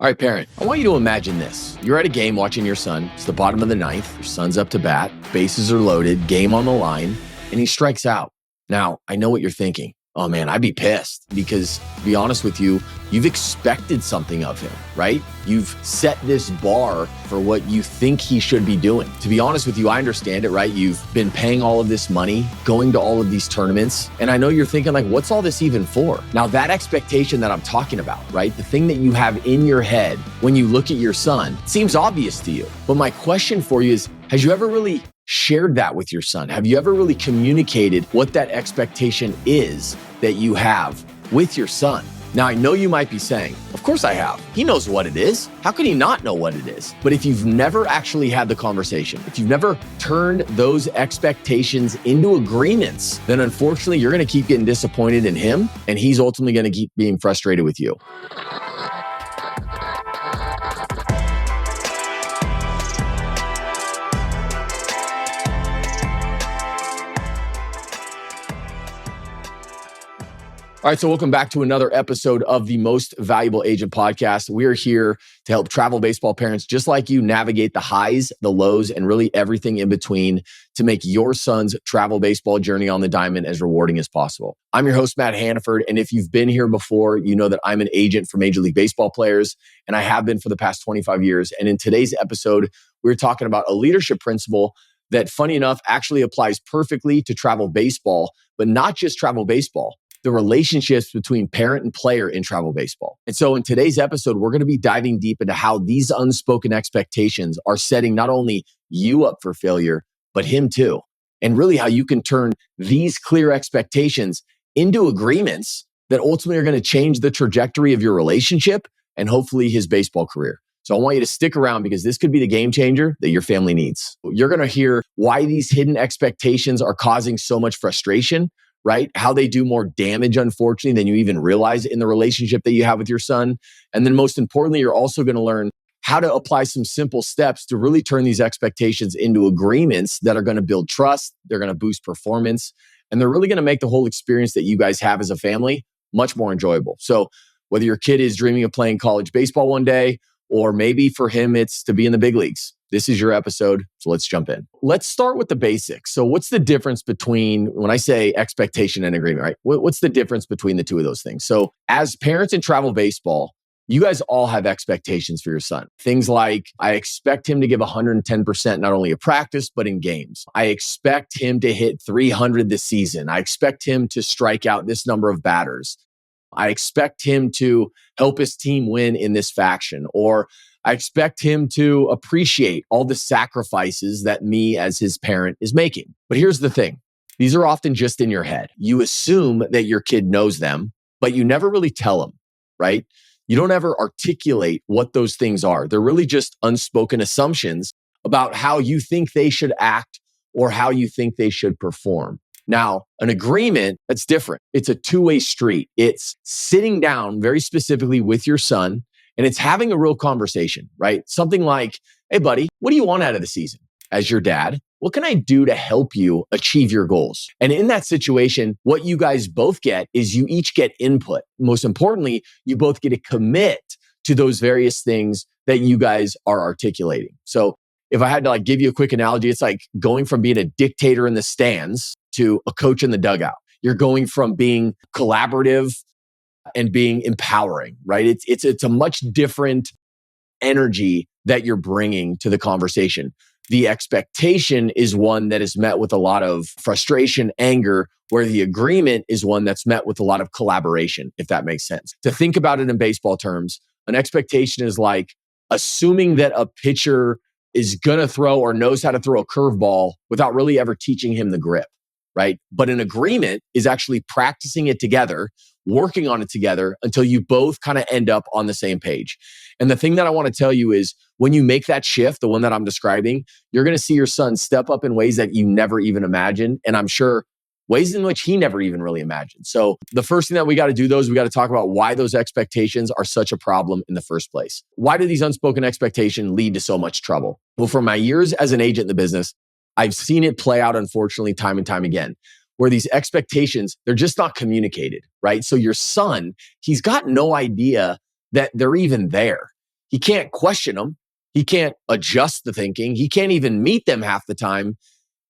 All right, parent, I want you to imagine this. You're at a game watching your son. It's the bottom of the ninth. Your son's up to bat. Bases are loaded. Game on the line. And he strikes out. Now, I know what you're thinking. Oh, man, I'd be pissed because, to be honest with you, you've expected something of him, right? You've set this bar for what you think he should be doing. To be honest with you, I understand it, right? You've been paying all of this money, going to all of these tournaments, and I know you're thinking like, what's all this even for? Now, that expectation that I'm talking about, right? The thing that you have in your head when you look at your son seems obvious to you. But my question for you is, has you ever really shared that with your son? Have you ever really communicated what that expectation is that you have with your son? Now, I know you might be saying, of course I have. He knows what it is. How could he not know what it is? But if you've never actually had the conversation, if you've never turned those expectations into agreements, then unfortunately, you're going to keep getting disappointed in him, and he's ultimately going to keep being frustrated with you. All right, so welcome back to another episode of the Most Valuable Agent Podcast. We are here to help travel baseball parents just like you navigate the highs, the lows, and really everything in between to make your son's travel baseball journey on the diamond as rewarding as possible. I'm your host, Matt Hannaford, and if you've been here before, you know that I'm an agent for Major League Baseball players, and I have been for the past 25 years. And in today's episode, we're talking about a leadership principle that, funny enough, actually applies perfectly to travel baseball, but not just travel baseball. The relationships between parent and player in travel baseball. And so in today's episode, we're going to be diving deep into how these unspoken expectations are setting not only you up for failure, but him too. And really how you can turn these clear expectations into agreements that ultimately are going to change the trajectory of your relationship and hopefully his baseball career. So I want you to stick around because this could be the game changer that your family needs. You're going to hear why these hidden expectations are causing so much frustration, right? How they do more damage, unfortunately, than you even realize in the relationship that you have with your son. And then most importantly, you're also going to learn how to apply some simple steps to really turn these expectations into agreements that are going to build trust. They're going to boost performance, and they're really going to make the whole experience that you guys have as a family much more enjoyable. So whether your kid is dreaming of playing college baseball one day, or maybe for him, it's to be in the big leagues, this is your episode, so let's jump in. Let's start with the basics. So what's the difference between, when I say expectation and agreement, right? What's the difference between the two of those things? So as parents in travel baseball, you guys all have expectations for your son. Things like, I expect him to give 110%, not only at practice, but in games. I expect him to hit 300 this season. I expect him to strike out this number of batters. I expect him to help his team win in this faction, or I expect him to appreciate all the sacrifices that me as his parent is making. But here's the thing. These are often just in your head. You assume that your kid knows them, but you never really tell them, right? You don't ever articulate what those things are. They're really just unspoken assumptions about how you think they should act or how you think they should perform. Now, an agreement, that's different. It's a two-way street. It's sitting down very specifically with your son, and it's having a real conversation, right? Something like, hey, buddy, what do you want out of the season? As your dad, what can I do to help you achieve your goals? And in that situation, what you guys both get is you each get input. Most importantly, you both get to commit to those various things that you guys are articulating. So if I had to give you a quick analogy, it's like going from being a dictator in the stands to a coach in the dugout. You're going from being collaborative and being empowering, right? It's a much different energy that you're bringing to the conversation. The expectation is one that is met with a lot of frustration, anger, where the agreement is one that's met with a lot of collaboration, if that makes sense. To think about it in baseball terms, an expectation is like assuming that a pitcher is going to throw or knows how to throw a curveball without really ever teaching him the grip, right? But an agreement is actually practicing it together, working on it together until you both kind of end up on the same page. And the thing that I want to tell you is when you make that shift, the one that I'm describing, you're going to see your son step up in ways that you never even imagined. And I'm sure ways in which he never even really imagined. So the first thing that we got to do though is we got to talk about why those expectations are such a problem in the first place. Why do these unspoken expectations lead to so much trouble? Well, for my years as an agent in the business, I've seen it play out, unfortunately, time and time again, where these expectations, they're just not communicated, right? So your son, he's got no idea that they're even there. He can't question them. He can't adjust the thinking. He can't even meet them half the time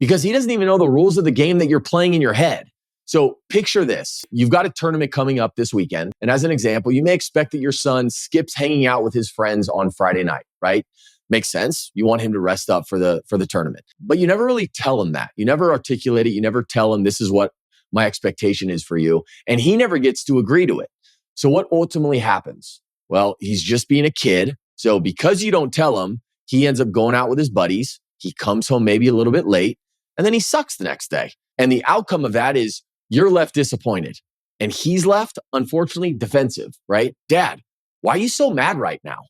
because he doesn't even know the rules of the game that you're playing in your head. So picture this. You've got a tournament coming up this weekend. And as an example, you may expect that your son skips hanging out with his friends on Friday night, right? Makes sense. You want him to rest up for the tournament. But you never really tell him that. You never articulate it. You never tell him this is what my expectation is for you. And he never gets to agree to it. So what ultimately happens? Well, he's just being a kid. So because you don't tell him, he ends up going out with his buddies. He comes home maybe a little bit late, and then he sucks the next day. And the outcome of that is you're left disappointed. And he's left, unfortunately, defensive, right? Dad, why are you so mad right now?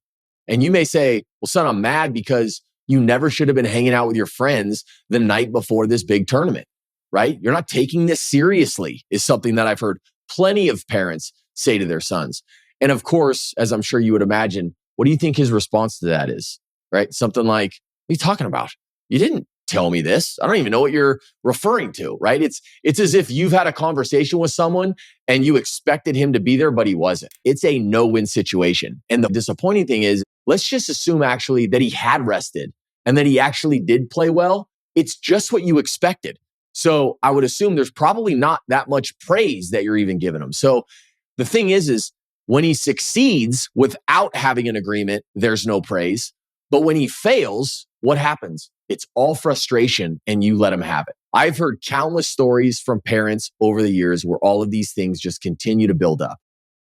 And you may say, well, son, I'm mad because you never should have been hanging out with your friends the night before this big tournament, right? You're not taking this seriously, is something that I've heard plenty of parents say to their sons. And of course, as I'm sure you would imagine, what do you think his response to that is, right? Something like, what are you talking about? You didn't tell me this. I don't even know what you're referring to, right? It's as if you've had a conversation with someone and you expected him to be there, but he wasn't. It's a no-win situation. And the disappointing thing is, let's just assume actually that he had rested and that he actually did play well. It's just what you expected. So I would assume there's probably not that much praise that you're even giving him. So the thing is when he succeeds without having an agreement, there's no praise. But when he fails, what happens? It's all frustration and you let him have it. I've heard countless stories from parents over the years where all of these things just continue to build up.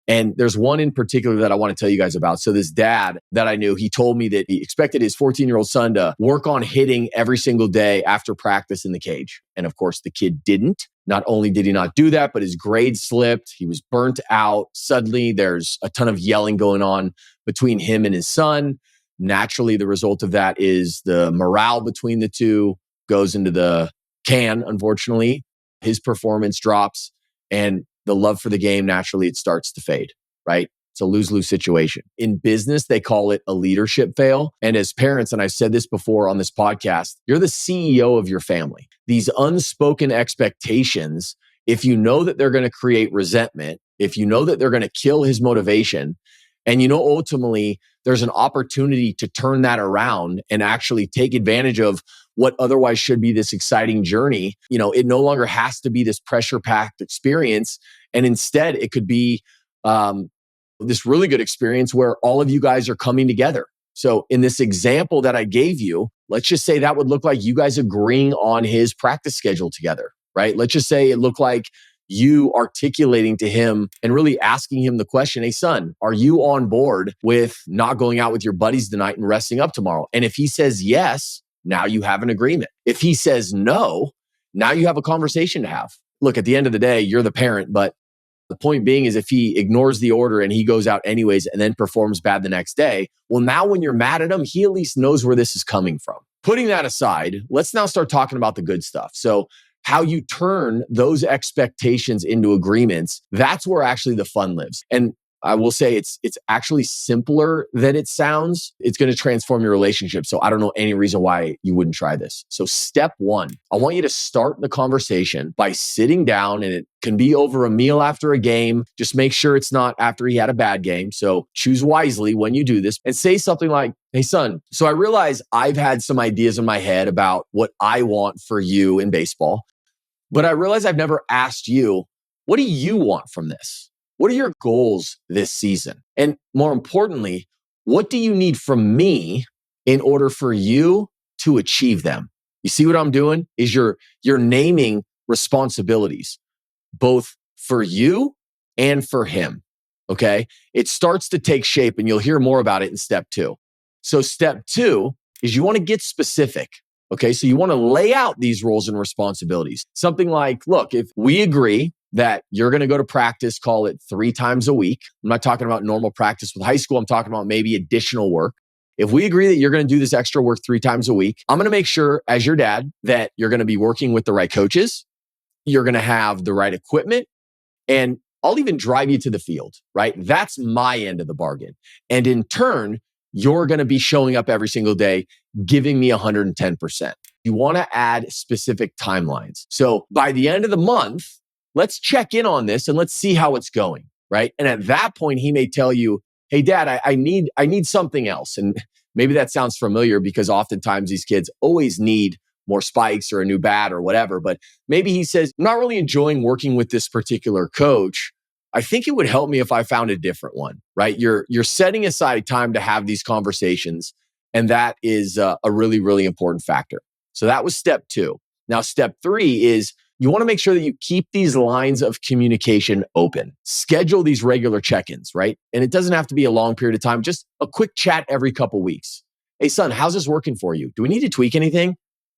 And there's one in particular that I want to tell you guys about. So this dad that I knew, he told me that he expected his 14-year-old son to work on hitting every single day after practice in the cage. And of course, the kid didn't. Not only did he not do that, but his grades slipped. He was burnt out. Suddenly, there's a ton of yelling going on between him and his son. Naturally, the result of that is the morale between the two goes into the can, unfortunately. His performance drops and the love for the game, naturally, it starts to fade, right? It's a lose-lose situation. In business, they call it a leadership fail. And as parents, and I've said this before on this podcast, you're the CEO of your family. These unspoken expectations, if you know that they're going to create resentment, if you know that they're going to kill his motivation, and you know ultimately there's an opportunity to turn that around and actually take advantage of what otherwise should be this exciting journey, it no longer has to be this pressure-packed experience. And instead, it could be this really good experience where all of you guys are coming together. So in this example that I gave you, let's just say that would look like you guys agreeing on his practice schedule together, right? Let's just say it looked like you articulating to him and really asking him the question, hey, son, are you on board with not going out with your buddies tonight and resting up tomorrow? And if he says yes, now you have an agreement. If he says no, now you have a conversation to have. Look, at the end of the day, you're the parent, but the point being is if he ignores the order and he goes out anyways and then performs bad the next day, well, now when you're mad at him, he at least knows where this is coming from. Putting that aside, let's now start talking about the good stuff. So how you turn those expectations into agreements, that's where actually the fun lives. And I will say it's actually simpler than it sounds. It's going to transform your relationship. So I don't know any reason why you wouldn't try this. So step one, I want you to start the conversation by sitting down, and it can be over a meal after a game. Just make sure it's not after he had a bad game. So choose wisely when you do this and say something like, hey, son, so I realize I've had some ideas in my head about what I want for you in baseball, but I realize I've never asked you, what do you want from this? What are your goals this season? And more importantly, what do you need from me in order for you to achieve them? You see what I'm doing? Is you're naming responsibilities, both for you and for him. Okay. It starts to take shape, and you'll hear more about it in step two. So step two is you want to get specific. Okay. So you want to lay out these roles and responsibilities. Something like, look, if we agree that you're going to go to practice, call it 3 times a week. I'm not talking about normal practice with high school. I'm talking about maybe additional work. If we agree that you're going to do this extra work 3 times a week, I'm going to make sure as your dad that you're going to be working with the right coaches. You're going to have the right equipment, and I'll even drive you to the field, right? That's my end of the bargain. And in turn, you're going to be showing up every single day, giving me 110%. You want to add specific timelines. So by the end of the month, let's check in on this and let's see how it's going, right? And at that point, he may tell you, hey, Dad, I need something else. And maybe that sounds familiar because oftentimes these kids always need more spikes or a new bat or whatever. But maybe he says, I'm not really enjoying working with this particular coach. I think it would help me if I found a different one, right? You're setting aside time to have these conversations. And that is a really, really important factor. So that was step 2. Now, step 3 is you want to make sure that you keep these lines of communication open. Schedule these regular check-ins, right? And it doesn't have to be a long period of time, just a quick chat every couple weeks. Hey, son, how's this working for you? Do we need to tweak anything?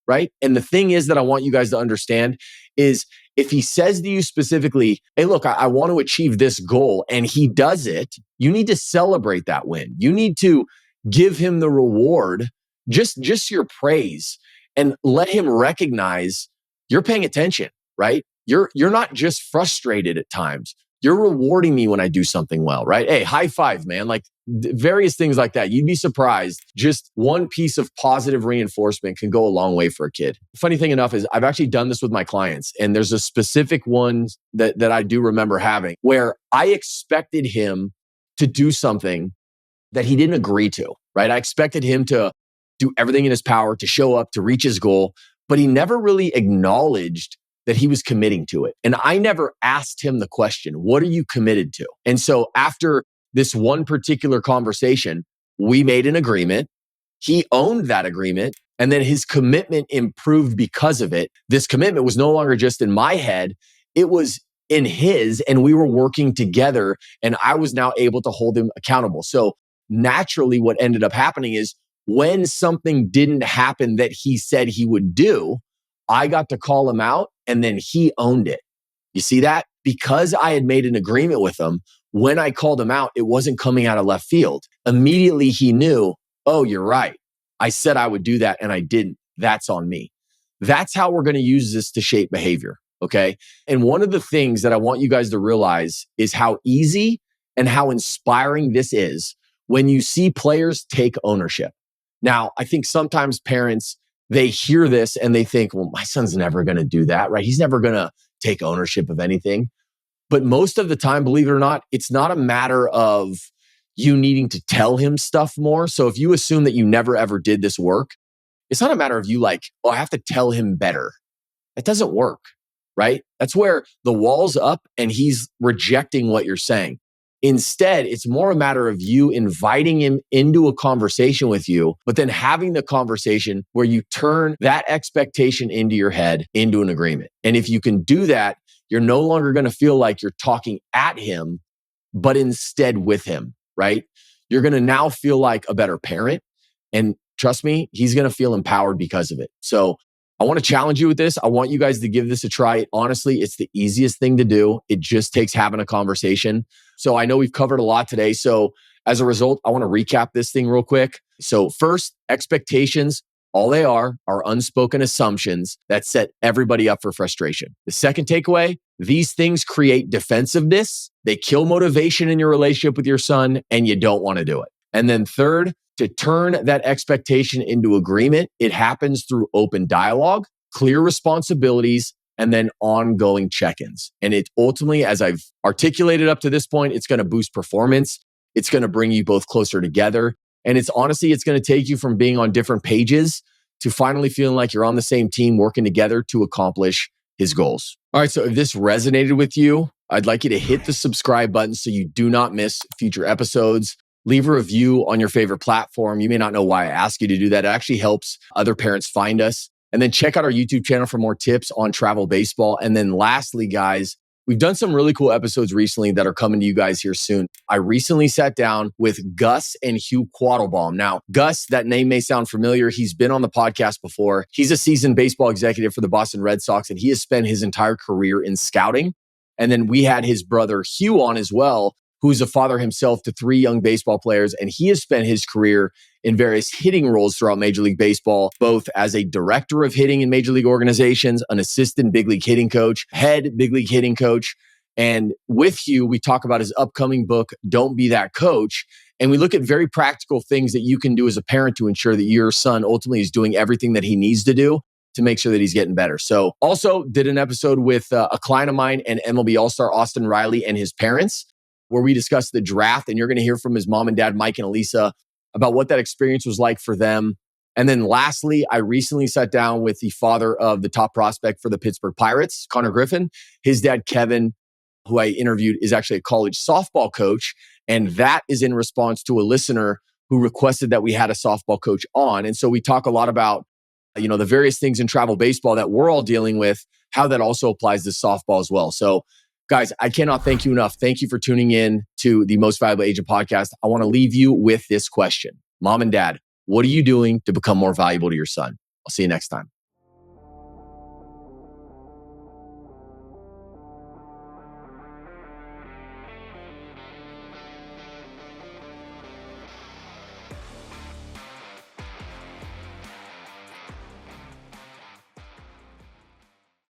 Right? And the thing is that I want you guys to understand is if he says to you specifically, hey, look, I want to achieve this goal, and he does it, you need to celebrate that win. You need to give him the reward, just your praise, and let him recognize you're paying attention, right? You're not just frustrated at times. You're rewarding me when I do something well, right? Hey, high five, man. Like various things like that. You'd be surprised. Just one piece of positive reinforcement can go a long way for a kid. Funny thing enough is I've actually done this with my clients, and there's a specific one that I do remember having where I expected him to do something that he didn't agree to, right? I expected him to do everything in his power to show up, to reach his goal, but he never really acknowledged that he was committing to it. And I never asked him the question, what are you committed to? And so after this one particular conversation, we made an agreement. He owned that agreement, and then his commitment improved because of it. This commitment was no longer just in my head, it was in his, and we were working together, and I was now able to hold him accountable. So naturally, what ended up happening is when something didn't happen that he said he would do, I got to call him out, and then he owned it. You see that? Because I had made an agreement with him, when I called him out, it wasn't coming out of left field. Immediately he knew, oh, you're right. I said I would do that and I didn't. That's on me. That's how we're going to use this to shape behavior. Okay. And one of the things that I want you guys to realize is how easy and how inspiring this is when you see players take ownership. Now, I think sometimes parents, they hear this and they think, well, my son's never going to do that, right? He's never going to take ownership of anything. But most of the time, believe it or not, it's not a matter of you needing to tell him stuff more. So if you assume that you never ever did this work, it's not a matter of you like, oh, I have to tell him better. It doesn't work, right? That's where the wall's up and he's rejecting what you're saying. Instead, it's more a matter of you inviting him into a conversation with you, but then having the conversation where you turn that expectation into your head into an agreement. And if you can do that, you're no longer going to feel like you're talking at him, but instead with him, right? You're going to now feel like a better parent. And trust me, he's going to feel empowered because of it. So I want to challenge you with this. I want you guys to give this a try. Honestly, it's the easiest thing to do. It just takes having a conversation. So I know we've covered a lot today. So as a result, I want to recap this thing real quick. So first, expectations, all they are unspoken assumptions that set everybody up for frustration. The second takeaway, these things create defensiveness. They kill motivation in your relationship with your son, and you don't want to do it. And then third, to turn that expectation into agreement, it happens through open dialogue, clear responsibilities, and then ongoing check-ins. And it ultimately, as I've articulated up to this point, it's going to boost performance. It's going to bring you both closer together. And it's going to take you from being on different pages to finally feeling like you're on the same team working together to accomplish his goals. All right, so if this resonated with you, I'd like you to hit the subscribe button so you do not miss future episodes. Leave a review on your favorite platform. You may not know why I ask you to do that. It actually helps other parents find us. And then check out our YouTube channel for more tips on travel baseball. And then lastly, guys, we've done some really cool episodes recently that are coming to you guys here soon. I recently sat down with Gus and Hugh Quattlebaum. Now, Gus, that name may sound familiar. He's been on the podcast before. He's a seasoned baseball executive for the Boston Red Sox, and he has spent his entire career in scouting. And then we had his brother Hugh on as well, who's a father himself to 3 young baseball players. And he has spent his career in various hitting roles throughout Major League Baseball, both as a director of hitting in Major League organizations, an assistant big league hitting coach, head big league hitting coach. And with Hugh, we talk about his upcoming book, Don't Be That Coach. And we look at very practical things that you can do as a parent to ensure that your son ultimately is doing everything that he needs to do to make sure that he's getting better. So also did an episode with a client of mine and MLB All-Star Austin Riley and his parents. where we discuss the draft. And you're going to hear from his mom and dad, Mike and Elisa, about what that experience was like for them. And then lastly, I recently sat down with the father of the top prospect for the Pittsburgh Pirates, Connor Griffin. His dad, Kevin, who I interviewed, is actually a college softball coach. And that is in response to a listener who requested that we had a softball coach on. And so we talk a lot about, the various things in travel baseball that we're all dealing with, how that also applies to softball as well. So guys, I cannot thank you enough. Thank you for tuning in to the Most Valuable Agent podcast. I want to leave you with this question. Mom and dad, what are you doing to become more valuable to your son? I'll see you next time.